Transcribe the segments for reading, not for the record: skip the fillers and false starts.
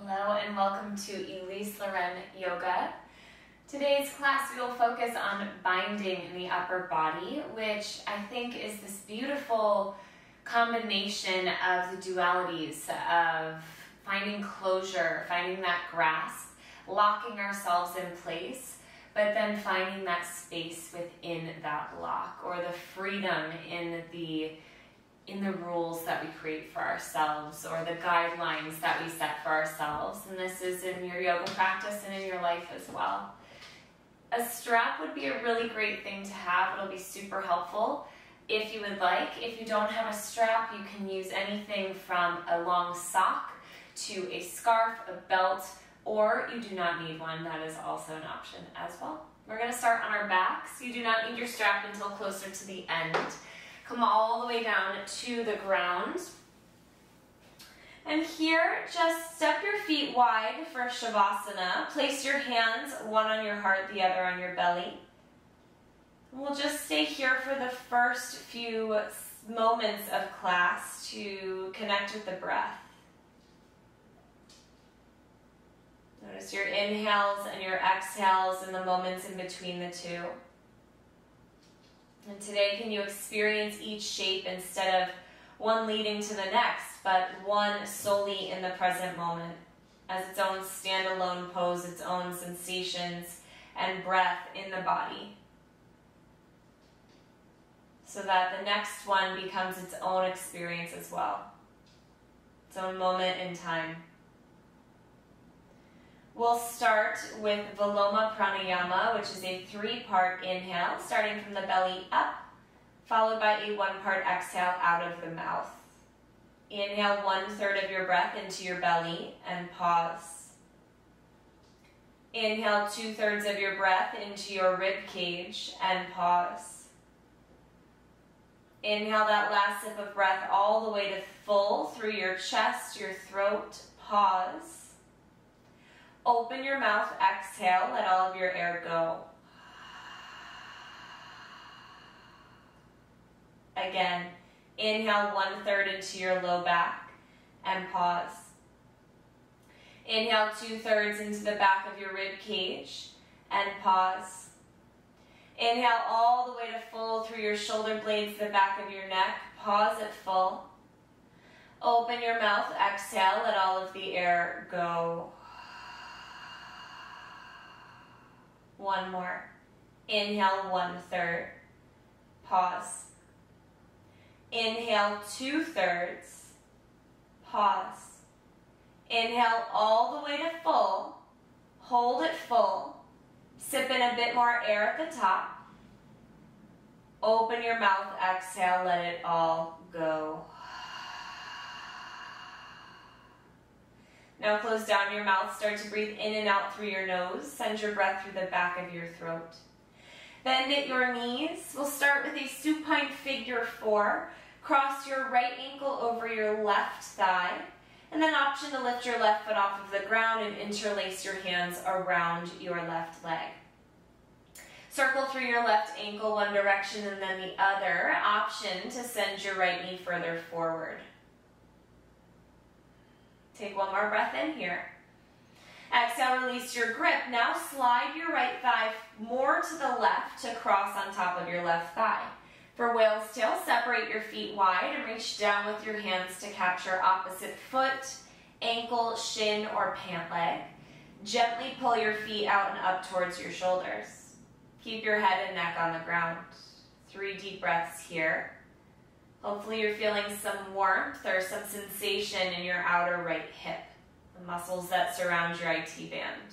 Hello and welcome to Elyse Leren Yoga. Today's class we will focus on binding in the upper body, which I think is this beautiful combination of the dualities of finding closure, finding that grasp, locking ourselves in place, but then finding that space within that lock, or the freedom in the rules that we create for ourselves, or the guidelines that we set for ourselves. And this is in your yoga practice and in your life as well. A strap would be a really great thing to have. It'll be super helpful if you would like. If you don't have a strap, you can use anything from a long sock to a scarf, a belt, or you do not need one. That is also an option as well. We're going to start on our backs. You do not need your strap until closer to the end. Come all the way down to the ground. And here, just step your feet wide for Shavasana. Place your hands, one on your heart, the other on your belly. We'll just stay here for the first few moments of class to connect with the breath. Notice your inhales and your exhales and the moments in between the two. And today, can you experience each shape instead of one leading to the next, but one solely in the present moment, as its own standalone pose, its own sensations and breath in the body, so that the next one becomes its own experience as well, its own moment in time. We'll start with Viloma Pranayama, which is a 3-part inhale, starting from the belly up, followed by a 1-part exhale out of the mouth. Inhale 1/3 of your breath into your belly and pause. Inhale 2/3 of your breath into your rib cage and pause. Inhale that last sip of breath all the way to full through your chest, your throat, pause. Open your mouth, exhale, let all of your air go. Again, inhale 1/3 into your low back and pause. Inhale 2/3 into the back of your rib cage and pause. Inhale all the way to full through your shoulder blades, the back of your neck, pause at full. Open your mouth, exhale, let all of the air go. One more. Inhale 1/3. Pause. Inhale 2/3. Pause. Inhale all the way to full. Hold it full. Sip in a bit more air at the top. Open your mouth, exhale, let it all go. Now close down your mouth, start to breathe in and out through your nose. Send your breath through the back of your throat. Bend at your knees. We'll start with a supine figure 4. Cross your right ankle over your left thigh. And then option to lift your left foot off of the ground and interlace your hands around your left leg. Circle through your left ankle one direction and then the other. Option to send your right knee further forward. Take one more breath in here. Exhale, release your grip. Now slide your right thigh more to the left to cross on top of your left thigh. For whale's tail, separate your feet wide and reach down with your hands to capture opposite foot, ankle, shin, or pant leg. Gently pull your feet out and up towards your shoulders. Keep your head and neck on the ground. 3 deep breaths here. Hopefully you're feeling some warmth or some sensation in your outer right hip, the muscles that surround your IT band.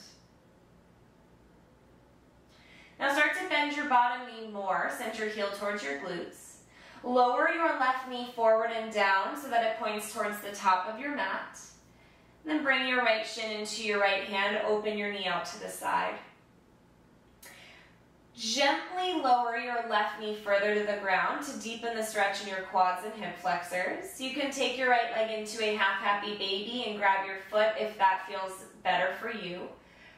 Now start to bend your bottom knee more. Send your heel towards your glutes. Lower your left knee forward and down so that it points towards the top of your mat. And then bring your right shin into your right hand. Open your knee out to the side. Gently lower your left knee further to the ground to deepen the stretch in your quads and hip flexors. You can take your right leg into a half-happy baby and grab your foot if that feels better for you.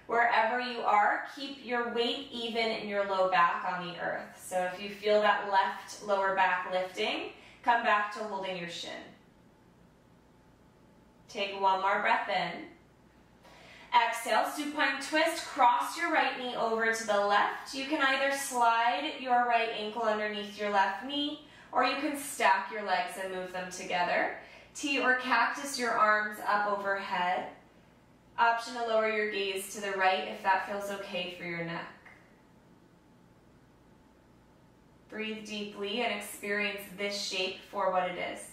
Wherever you are, keep your weight even in your low back on the earth. So if you feel that left lower back lifting, come back to holding your shin. Take one more breath in. Exhale, supine twist, cross your right knee over to the left. You can either slide your right ankle underneath your left knee, or you can stack your legs and move them together. T or cactus your arms up overhead. Option to lower your gaze to the right if that feels okay for your neck. Breathe deeply and experience this shape for what it is.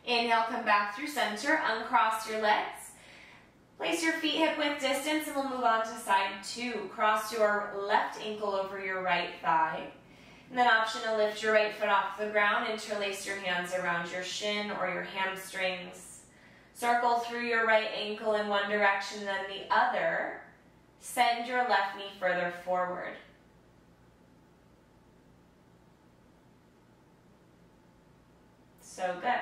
Inhale, come back through center, uncross your legs. Place your feet hip-width distance and we'll move on to side 2. Cross your left ankle over your right thigh. And then option to lift your right foot off the ground, interlace your hands around your shin or your hamstrings. Circle through your right ankle in one direction, then the other. Send your left knee further forward. So good.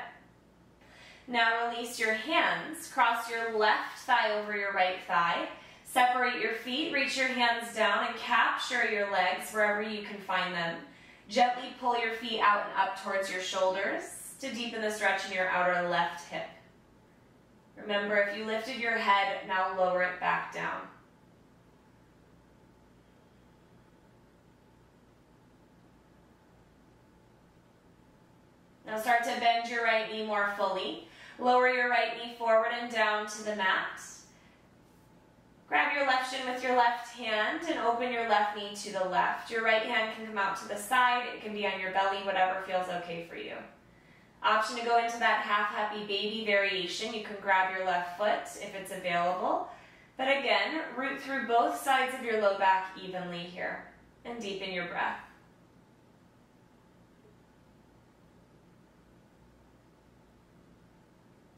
Now release your hands. Cross your left thigh over your right thigh. Separate your feet, reach your hands down and capture your legs wherever you can find them. Gently pull your feet out and up towards your shoulders to deepen the stretch in your outer left hip. Remember, if you lifted your head, now lower it back down. Now start to bend your right knee more fully. Lower your right knee forward and down to the mat. Grab your left shin with your left hand and open your left knee to the left. Your right hand can come out to the side. It can be on your belly, whatever feels okay for you. Option to go into that half happy baby variation. You can grab your left foot if it's available. But again, root through both sides of your low back evenly here and deepen your breath.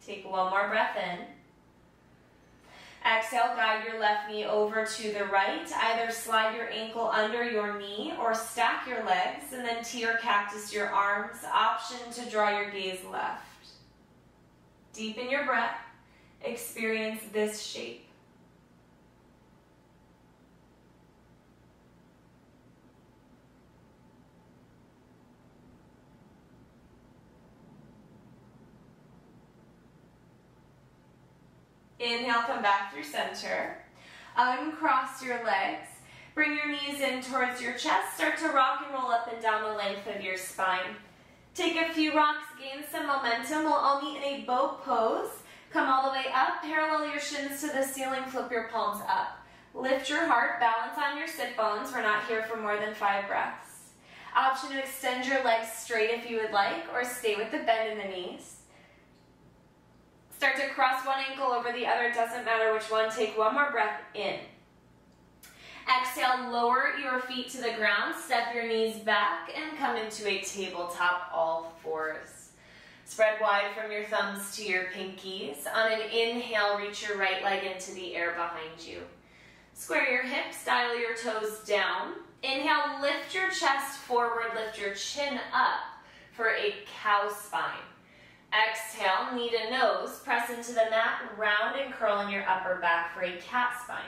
Take one more breath in. Exhale, guide your left knee over to the right. Either slide your ankle under your knee or stack your legs and then T or cactus your arms. Option to draw your gaze left. Deepen your breath. Experience this shape. Inhale, come back through center. Uncross your legs. Bring your knees in towards your chest. Start to rock and roll up and down the length of your spine. Take a few rocks, gain some momentum. We'll all meet in a boat pose. Come all the way up, parallel your shins to the ceiling, flip your palms up. Lift your heart, balance on your sit bones. We're not here for more than 5 breaths. Option to extend your legs straight if you would like, or stay with the bend in the knees. Start to cross one ankle over the other, it doesn't matter which one. Take one more breath in. Exhale, lower your feet to the ground, step your knees back, and come into a tabletop all fours. Spread wide from your thumbs to your pinkies. On an inhale, reach your right leg into the air behind you. Square your hips, dial your toes down. Inhale, lift your chest forward, lift your chin up for a cow spine. Exhale, knee to nose, press into the mat, round and curl in your upper back for a cat spine.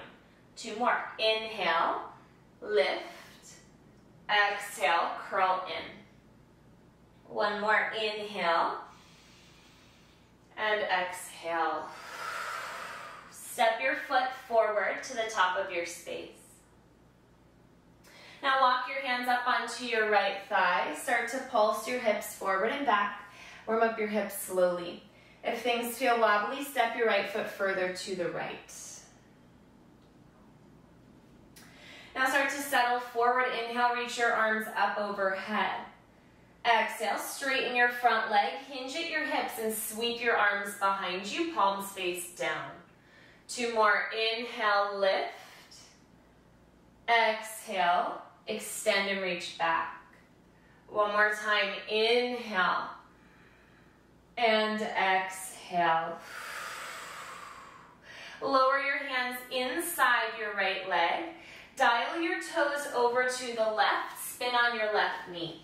2 more. Inhale, lift, exhale, curl in. 1 more. Inhale, and exhale. Step your foot forward to the top of your space. Now walk your hands up onto your right thigh. Start to pulse your hips forward and back. Warm up your hips slowly. If things feel wobbly, step your right foot further to the right. Now start to settle forward. Inhale, reach your arms up overhead. Exhale, straighten your front leg, hinge at your hips and sweep your arms behind you, palms face down. 2 more. Inhale, lift. Exhale, extend and reach back. 1 more time. Inhale. And exhale. Lower your hands inside your right leg. Dial your toes over to the left. Spin on your left knee.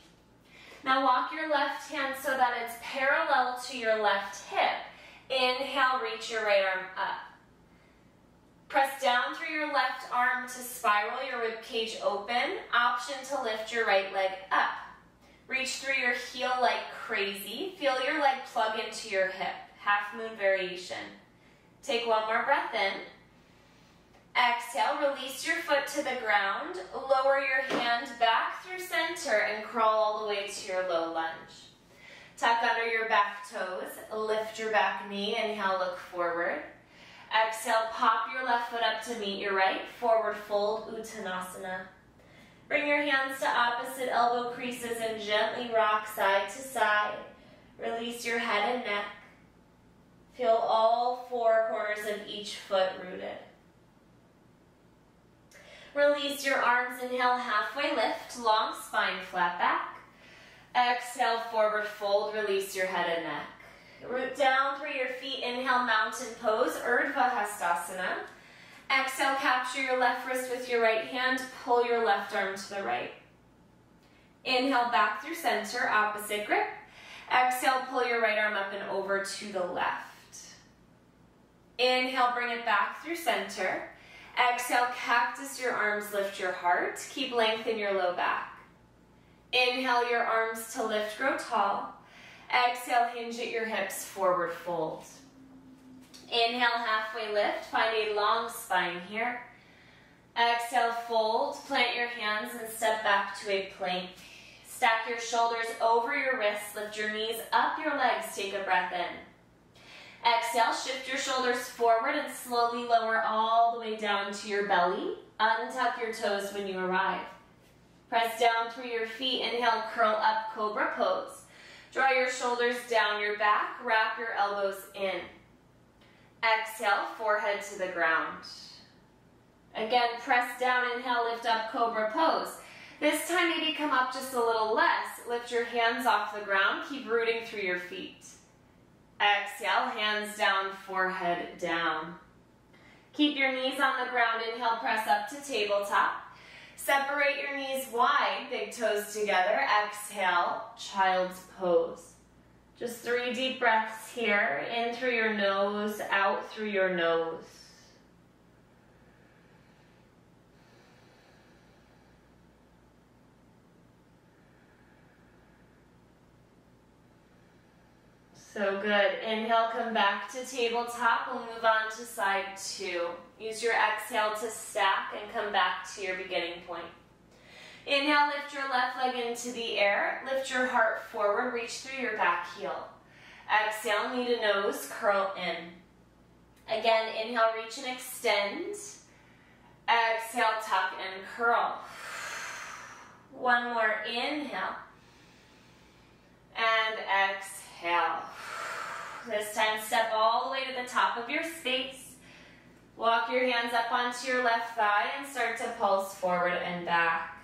Now walk your left hand so that it's parallel to your left hip. Inhale, reach your right arm up. Press down through your left arm to spiral your rib cage open. Option to lift your right leg up. Reach through your heel like crazy. Feel your leg plug into your hip. Half moon variation. Take one more breath in. Exhale, release your foot to the ground. Lower your hand back through center and crawl all the way to your low lunge. Tuck under your back toes. Lift your back knee. Inhale, look forward. Exhale, pop your left foot up to meet your right. Forward fold, Uttanasana. Bring your hands to opposite elbow creases and gently rock side to side. Release your head and neck. Feel all four corners of each foot rooted. Release your arms. Inhale, halfway lift, long spine, flat back. Exhale, forward fold, release your head and neck. Root down through your feet. Inhale, mountain pose, Urdhva Hastasana. Exhale, capture your left wrist with your right hand. Pull your left arm to the right. Inhale, back through center, opposite grip. Exhale, pull your right arm up and over to the left. Inhale, bring it back through center. Exhale, cactus your arms, lift your heart. Keep length in your low back. Inhale, your arms to lift, grow tall. Exhale, hinge at your hips, forward fold. Inhale, halfway lift, find a long spine here. Exhale, fold, plant your hands and step back to a plank. Stack your shoulders over your wrists, lift your knees up your legs, take a breath in. Exhale, shift your shoulders forward and slowly lower all the way down to your belly. Untuck your toes when you arrive. Press down through your feet, inhale, curl up, cobra pose. Draw your shoulders down your back, wrap your elbows in. Exhale, forehead to the ground. Again, press down, inhale, lift up, cobra pose. This time maybe come up just a little less. Lift your hands off the ground, keep rooting through your feet. Exhale, hands down, forehead down. Keep your knees on the ground, inhale, press up to tabletop. Separate your knees wide, big toes together. Exhale, child's pose. Just 3 deep breaths here. In through your nose, out through your nose. So good. Inhale, come back to tabletop. We'll move on to side 2. Use your exhale to stack and come back to your beginning point. Inhale, lift your left leg into the air. Lift your heart forward, reach through your back heel. Exhale, knee to nose, curl in. Again, inhale, reach and extend. Exhale, tuck and curl. One more, inhale. And exhale. This time, step all the way to the top of your space. Walk your hands up onto your left thigh and start to pulse forward and back.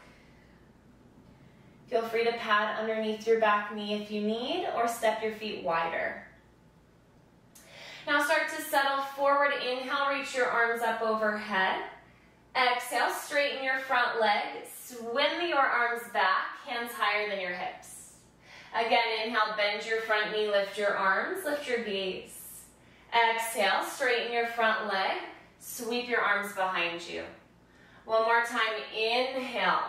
Feel free to pad underneath your back knee if you need, or step your feet wider. Now start to settle forward. Inhale, reach your arms up overhead. Exhale, straighten your front leg. Swim your arms back, hands higher than your hips. Again, inhale, bend your front knee, lift your arms, lift your gaze. Exhale, straighten your front leg, sweep your arms behind you. One more time, inhale.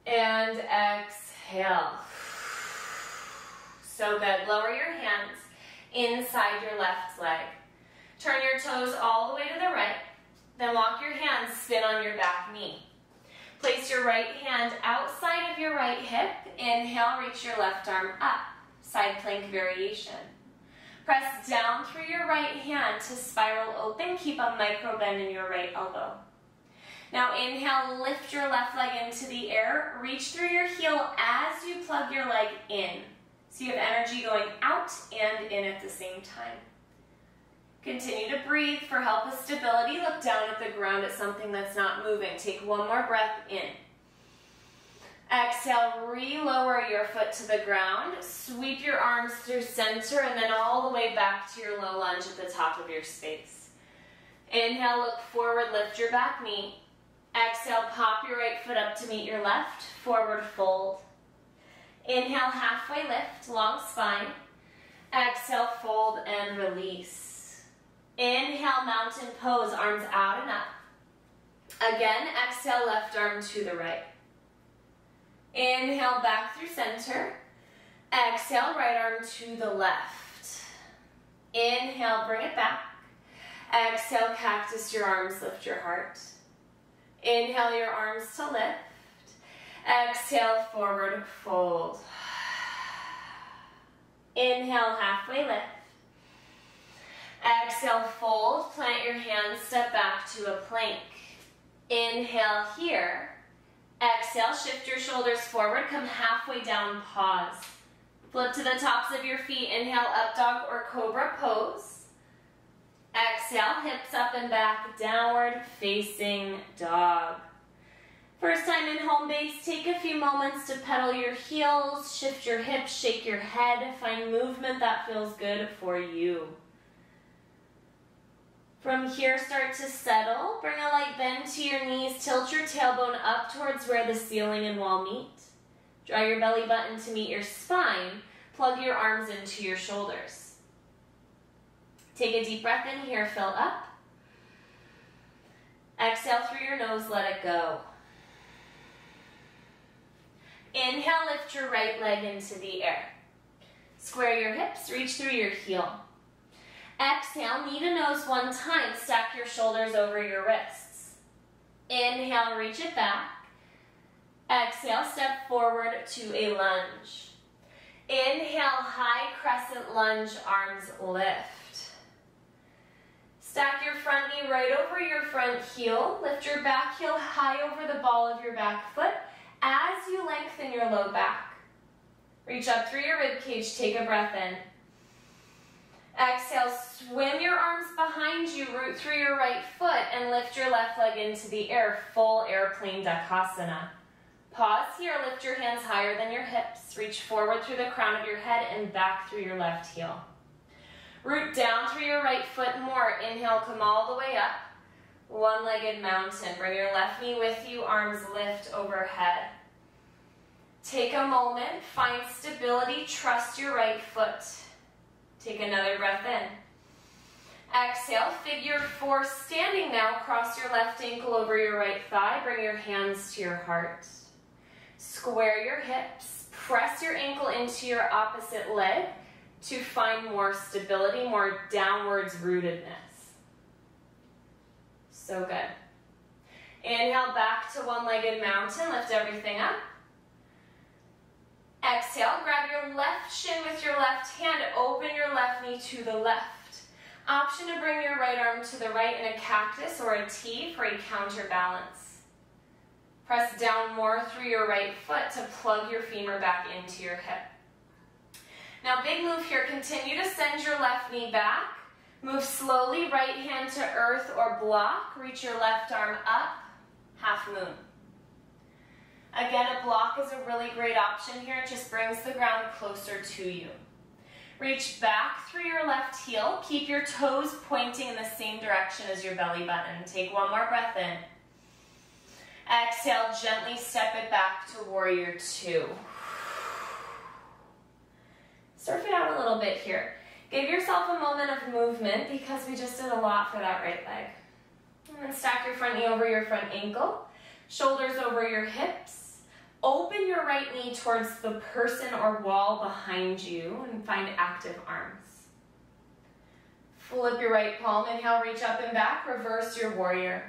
And exhale. So good. Lower your hands inside your left leg. Turn your toes all the way to the right. Then walk your hands, spin on your back knee. Place your right hand outside of your right hip. Inhale, reach your left arm up. Side plank variation. Press down through your right hand to spiral open. Keep a micro bend in your right elbow. Now inhale, lift your left leg into the air. Reach through your heel as you plug your leg in. So you have energy going out and in at the same time. Continue to breathe for help with stability. Look down at the ground at something that's not moving. Take one more breath in. Exhale, relower your foot to the ground. Sweep your arms through center and then all the way back to your low lunge at the top of your space. Inhale, look forward, lift your back knee. Exhale, pop your right foot up to meet your left, forward fold. Inhale, halfway lift, long spine. Exhale, fold and release. Inhale, mountain pose, arms out and up. Again, exhale, left arm to the right. Inhale, back through center. Exhale, right arm to the left. Inhale, bring it back. Exhale, cactus your arms, lift your heart. Inhale your arms to lift. Exhale, forward fold. Inhale, halfway lift. Exhale, fold, plant your hands, step back to a plank. Inhale here. Exhale, shift your shoulders forward, come halfway down, pause. Flip to the tops of your feet, inhale, up dog or cobra pose. Exhale, hips up and back, downward facing dog. First time in home base, take a few moments to pedal your heels, shift your hips, shake your head, find movement that feels good for you. From here, start to settle. Bring a light bend to your knees, tilt your tailbone up towards where the ceiling and wall meet. Draw your belly button to meet your spine. Plug your arms into your shoulders. Take a deep breath in here, fill up. Exhale through your nose, let it go. Inhale, lift your right leg into the air. Square your hips, reach through your heel. Exhale, knee to nose one time, stack your shoulders over your wrists. Inhale, reach it back. Exhale, step forward to a lunge. Inhale, high crescent lunge, arms lift. Stack your front knee right over your front heel. Lift your back heel high over the ball of your back foot as you lengthen your low back. Reach up through your rib cage, take a breath in. Exhale, swim your arms behind you, root through your right foot, and lift your left leg into the air, full airplane Dakasana. Pause here, lift your hands higher than your hips. Reach forward through the crown of your head and back through your left heel. Root down through your right foot more. Inhale, come all the way up. One-legged mountain. Bring your left knee with you, arms lift overhead. Take a moment, find stability, trust your right foot. Take another breath in. Exhale, figure four, standing now, cross your left ankle over your right thigh, bring your hands to your heart. Square your hips, press your ankle into your opposite leg to find more stability, more downwards rootedness. So good. Inhale, back to one-legged mountain, lift everything up. Exhale, grab your left shin with your left hand, open your left knee to the left. Option to bring your right arm to the right in a cactus or a T for a counterbalance. Press down more through your right foot to plug your femur back into your hip. Now big move here, continue to send your left knee back. Move slowly, right hand to earth or block. Reach your left arm up, half moon. Again, a block is a really great option here. It just brings the ground closer to you. Reach back through your left heel. Keep your toes pointing in the same direction as your belly button. Take one more breath in. Exhale, gently step it back to warrior two. Surf it out a little bit here. Give yourself a moment of movement because we just did a lot for that right leg. And then stack your front knee over your front ankle. Shoulders over your hips. Open your right knee towards the person or wall behind you and find active arms. Flip your right palm, inhale, reach up and back, reverse your warrior.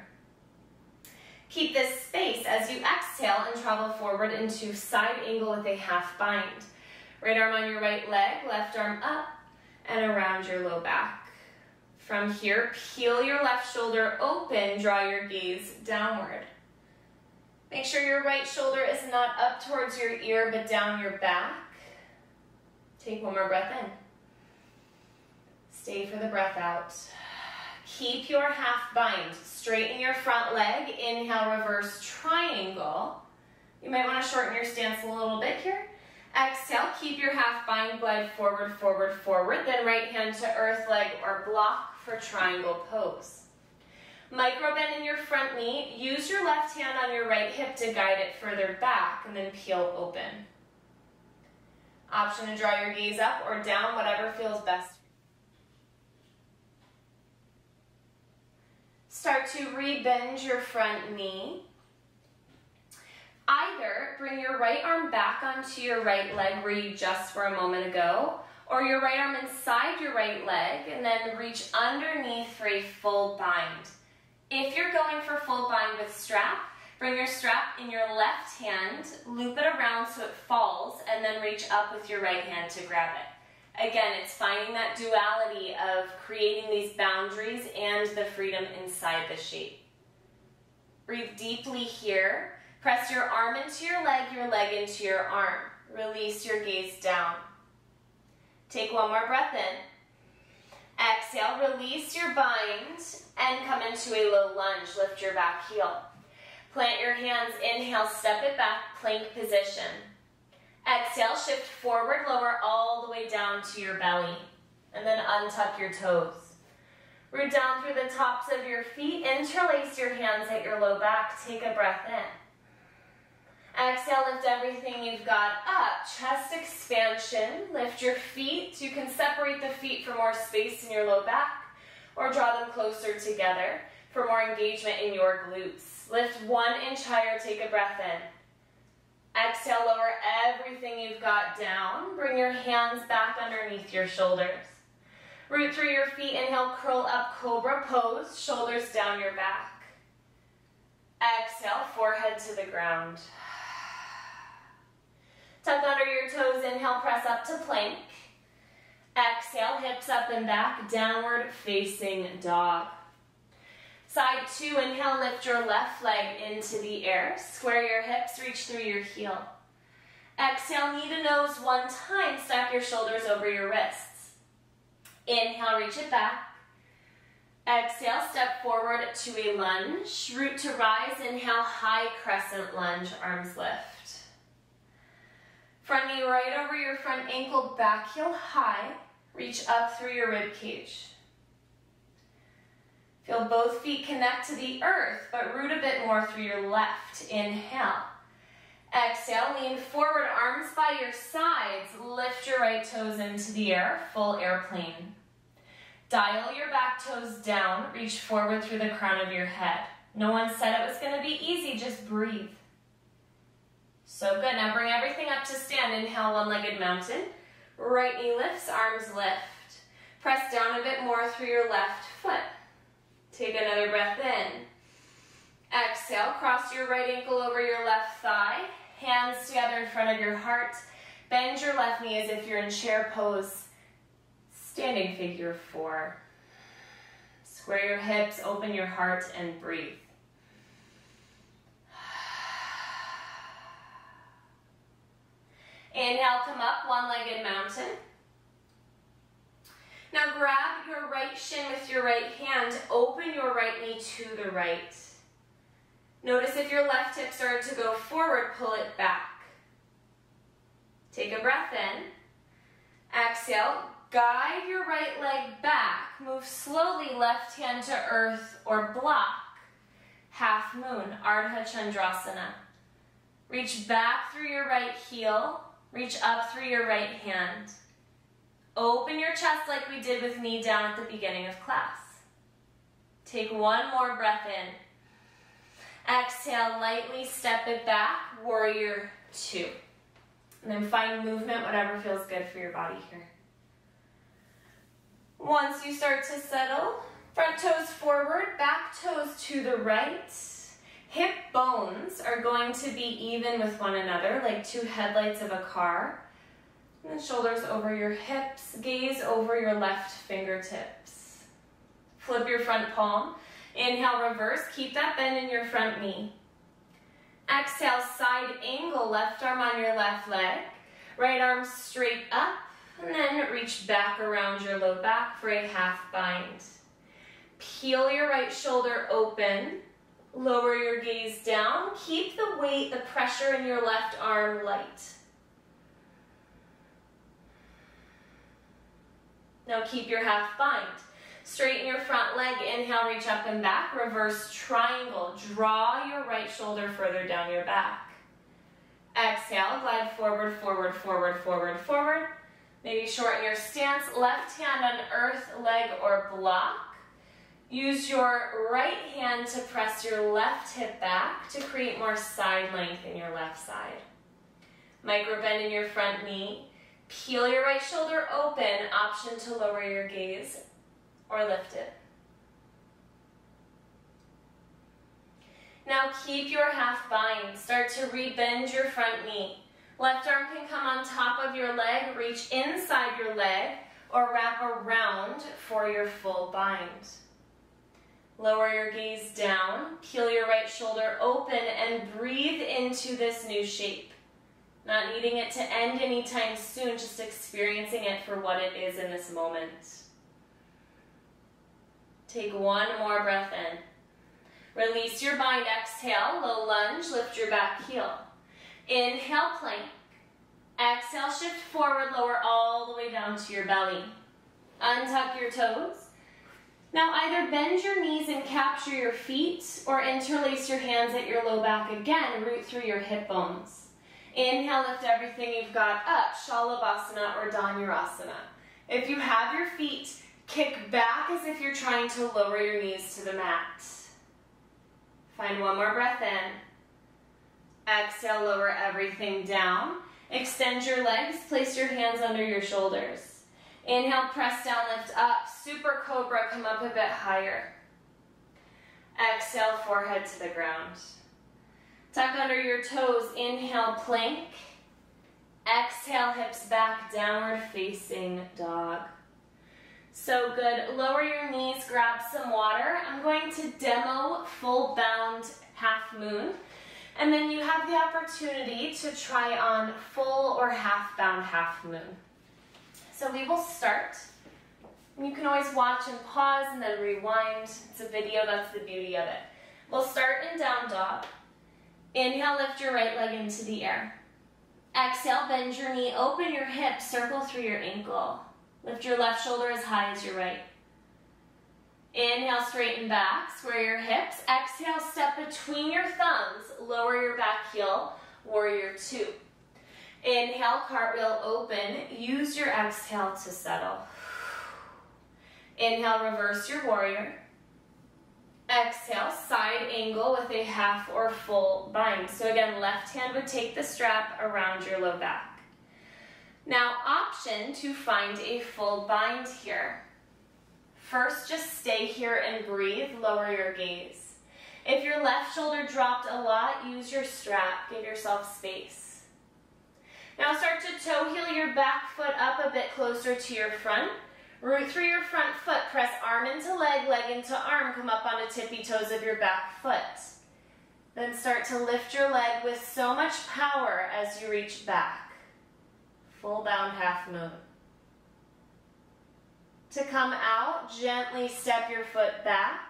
Keep this space as you exhale and travel forward into side angle with a half bind. Right arm on your right leg, left arm up and around your low back. From here, peel your left shoulder open, draw your gaze downward. Make sure your right shoulder is not up towards your ear, but down your back. Take one more breath in. Stay for the breath out. Keep your half bind. Straighten your front leg. Inhale, reverse triangle. You might want to shorten your stance a little bit here. Exhale, keep your half bind, glide forward, forward, forward. Then right hand to earth, leg or block for triangle pose. Micro bend in your front knee. Use your left hand on your right hip to guide it further back and then peel open. Option to draw your gaze up or down, whatever feels best. Start to re-bend your front knee. Either bring your right arm back onto your right leg where you just were a moment ago, or your right arm inside your right leg, and then reach underneath for a full bind. If you're going for full bind with strap, bring your strap in your left hand, loop it around so it falls, and then reach up with your right hand to grab it. Again, it's finding that duality of creating these boundaries and the freedom inside the shape. Breathe deeply here. Press your arm into your leg into your arm. Release your gaze down. Take one more breath in. Exhale, release your bind and come into a low lunge. Lift your back heel. Plant your hands, inhale, step it back, plank position. Exhale, shift forward, lower all the way down to your belly. And then untuck your toes. Root down through the tops of your feet, interlace your hands at your low back, take a breath in. Exhale, lift everything you've got up. Chest expansion, lift your feet. You can separate the feet for more space in your low back or draw them closer together for more engagement in your glutes. Lift 1 inch higher, take a breath in. Exhale, lower everything you've got down. Bring your hands back underneath your shoulders. Root through your feet, inhale, curl up, cobra pose, shoulders down your back. Exhale, forehead to the ground. Tuck under your toes, inhale, press up to plank. Exhale, hips up and back, downward facing dog. Side 2, inhale, lift your left leg into the air. Square your hips, reach through your heel. Exhale, knee to nose 1 time, stack your shoulders over your wrists. Inhale, reach it back. Exhale, step forward to a lunge. Root to rise, inhale, high crescent lunge, arms lift. Front knee right over your front ankle, back heel high. Reach up through your rib cage. Feel both feet connect to the earth, but root a bit more through your left. Inhale. Exhale, lean forward, arms by your sides. Lift your right toes into the air, full airplane. Dial your back toes down, reach forward through the crown of your head. No one said it was going to be easy, just breathe. So good, now bring everything up to stand. Inhale, one-legged mountain. Right knee lifts, arms lift. Press down a bit more through your left foot. Take another breath in. Exhale, cross your right ankle over your left thigh. Hands together in front of your heart. Bend your left knee as if you're in chair pose. Standing figure 4. Square your hips, open your heart, and breathe. Inhale, come up, one-legged mountain. Now grab your right shin with your right hand. Open your right knee to the right. Notice if your left hip started to go forward, pull it back. Take a breath in. Exhale, guide your right leg back. Move slowly, left hand to earth or block. Half moon, Ardha Chandrasana. Reach back through your right heel. Reach up through your right hand. Open your chest like we did with knee down at the beginning of class. Take one more breath in. Exhale, lightly step it back, warrior 2. And then find movement, whatever feels good for your body here. Once you start to settle, front toes forward, back toes to the right. Hip bones are going to be even with one another, like 2 headlights of a car. And then shoulders over your hips, gaze over your left fingertips. Flip your front palm. Inhale, reverse. Keep that bend in your front knee. Exhale, side angle, left arm on your left leg. Right arm straight up, and then reach back around your low back for a half bind. Peel your right shoulder open. Lower your gaze down. Keep the weight, the pressure in your left arm light. Now keep your half bind. Straighten your front leg. Inhale, reach up and back. Reverse triangle. Draw your right shoulder further down your back. Exhale, glide forward, forward, forward, forward, forward. Maybe shorten your stance. Left hand on earth, leg, or block. Use your right hand to press your left hip back to create more side length in your left side. Micro bend in your front knee. Peel your right shoulder open, option to lower your gaze or lift it. Now keep your half bind. Start to rebend your front knee. Left arm can come on top of your leg, reach inside your leg, or wrap around for your full bind. Lower your gaze down, peel your right shoulder open, and breathe into this new shape. Not needing it to end anytime soon, just experiencing it for what it is in this moment. Take one more breath in. Release your bind, exhale, low lunge, lift your back heel. Inhale, plank. Exhale, shift forward, lower all the way down to your belly. Untuck your toes. Now either bend your knees and capture your feet, or interlace your hands at your low back again, root through your hip bones. Inhale, lift everything you've got up, Shalabhasana or Dhanurasana. If you have your feet, kick back as if you're trying to lower your knees to the mat. Find one more breath in. Exhale, lower everything down. Extend your legs, place your hands under your shoulders. Inhale, press down, lift up. Super Cobra, come up a bit higher. Exhale, forehead to the ground. Tuck under your toes, inhale, plank. Exhale, hips back, downward facing dog. So good. Lower your knees, grab some water. I'm going to demo full bound half moon. And then you have the opportunity to try on full or half bound half moon. So we will start. You can always watch and pause and then rewind. It's a video, that's the beauty of it. We'll start in down dog. Inhale, lift your right leg into the air. Exhale, bend your knee, open your hip, circle through your ankle. Lift your left shoulder as high as your right. Inhale, straighten back, square your hips. Exhale, step between your thumbs, lower your back heel, warrior two. Inhale, cartwheel open. Use your exhale to settle. Inhale, reverse your warrior. Exhale, side angle with a half or full bind. So again, left hand would take the strap around your low back. Now, option to find a full bind here. First, just stay here and breathe, lower your gaze. If your left shoulder dropped a lot, use your strap, give yourself space. Now start to toe heel your back foot up a bit closer to your front. Root through your front foot, press arm into leg, leg into arm, come up on the tippy toes of your back foot. Then start to lift your leg with so much power as you reach back. Full bound half moon. To come out, gently step your foot back.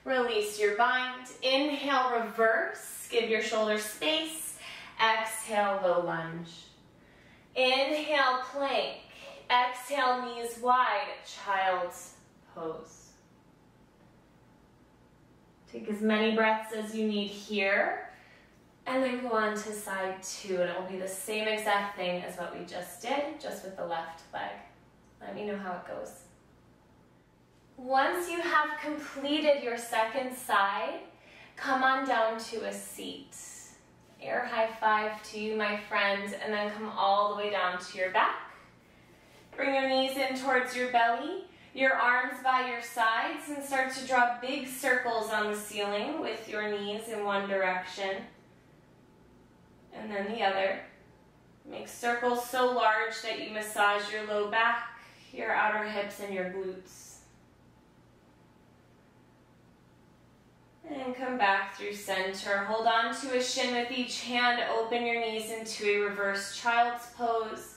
Release your bind. Inhale, reverse. Give your shoulders space. Exhale, low lunge. Inhale, plank. Exhale, knees wide, child's pose. Take as many breaths as you need here, and then go on to side two, and it will be the same exact thing as what we just did, just with the left leg. Let me know how it goes. Once you have completed your second side, come on down to a seat. Air high five to you, my friend, and then come all the way down to your back. Bring your knees in towards your belly, your arms by your sides, and start to draw big circles on the ceiling with your knees in one direction and then the other. Make circles so large that you massage your low back, your outer hips, and your glutes. And come back through center. Hold on to a shin with each hand. Open your knees into a reverse child's pose,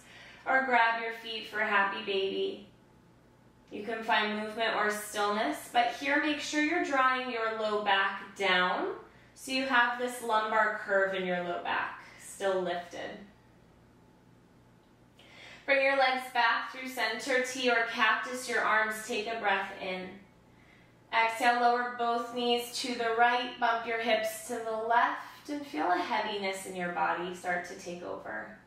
or grab your feet for happy baby. You can find movement or stillness, but here make sure you're drawing your low back down so you have this lumbar curve in your low back, still lifted. Bring your legs back through center, T or cactus your arms, take a breath in. Exhale, lower both knees to the right, bump your hips to the left, and feel a heaviness in your body start to take over.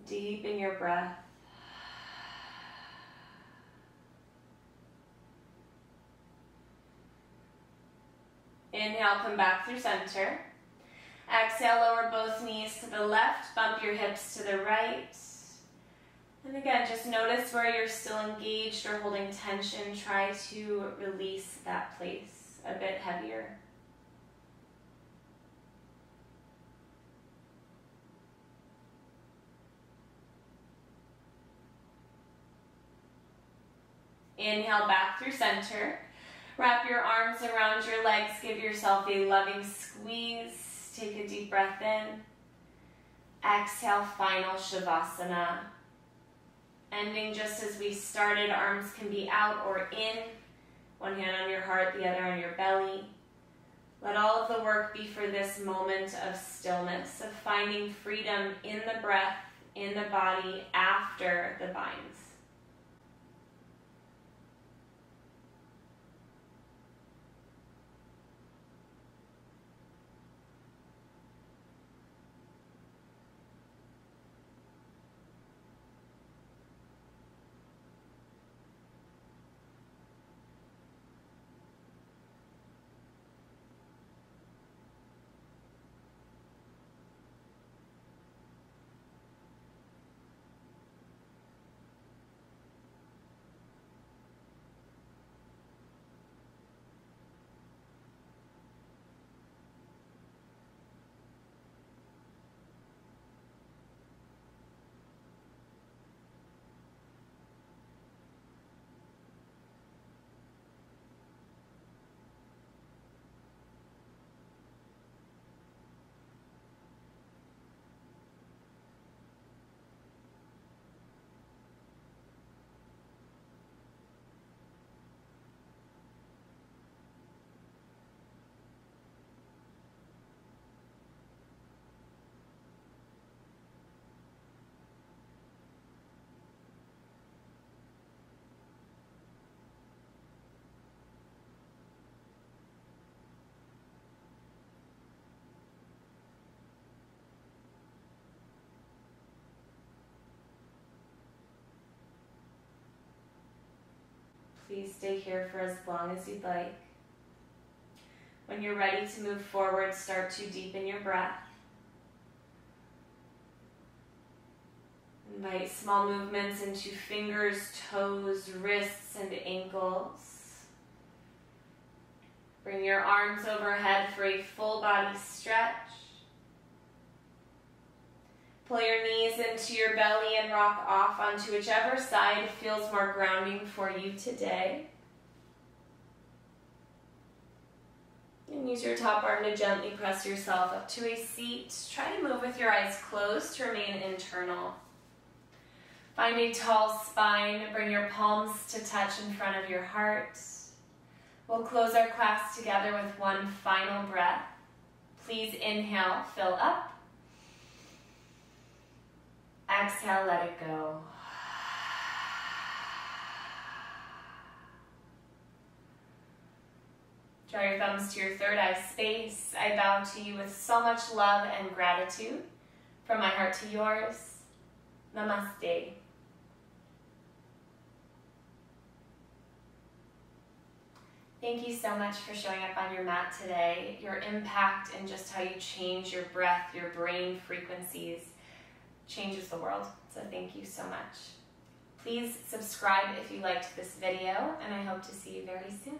Deepen your breath. Inhale, come back through center. Exhale, lower both knees to the left, bump your hips to the right. And again, just notice where you're still engaged or holding tension. Try to release that place a bit heavier. Inhale, back through center. Wrap your arms around your legs. Give yourself a loving squeeze. Take a deep breath in. Exhale, final Shavasana. Ending just as we started. Arms can be out or in. One hand on your heart, the other on your belly. Let all of the work be for this moment of stillness, of finding freedom in the breath, in the body, after the binds. Please stay here for as long as you'd like. When you're ready to move forward, start to deepen your breath. Invite small movements into fingers, toes, wrists, and ankles. Bring your arms overhead for a full body stretch. Pull your knees into your belly and rock off onto whichever side feels more grounding for you today. And use your top arm to gently press yourself up to a seat. Try to move with your eyes closed to remain internal. Find a tall spine. Bring your palms to touch in front of your heart. We'll close our class together with one final breath. Please inhale, fill up. Exhale, let it go. Draw your thumbs to your third eye space. I bow to you with so much love and gratitude. From my heart to yours, namaste. Thank you so much for showing up on your mat today. Your impact and just how you change your breath, your brain frequencies, changes the world. So thank you so much. Please subscribe if you liked this video, and I hope to see you very soon.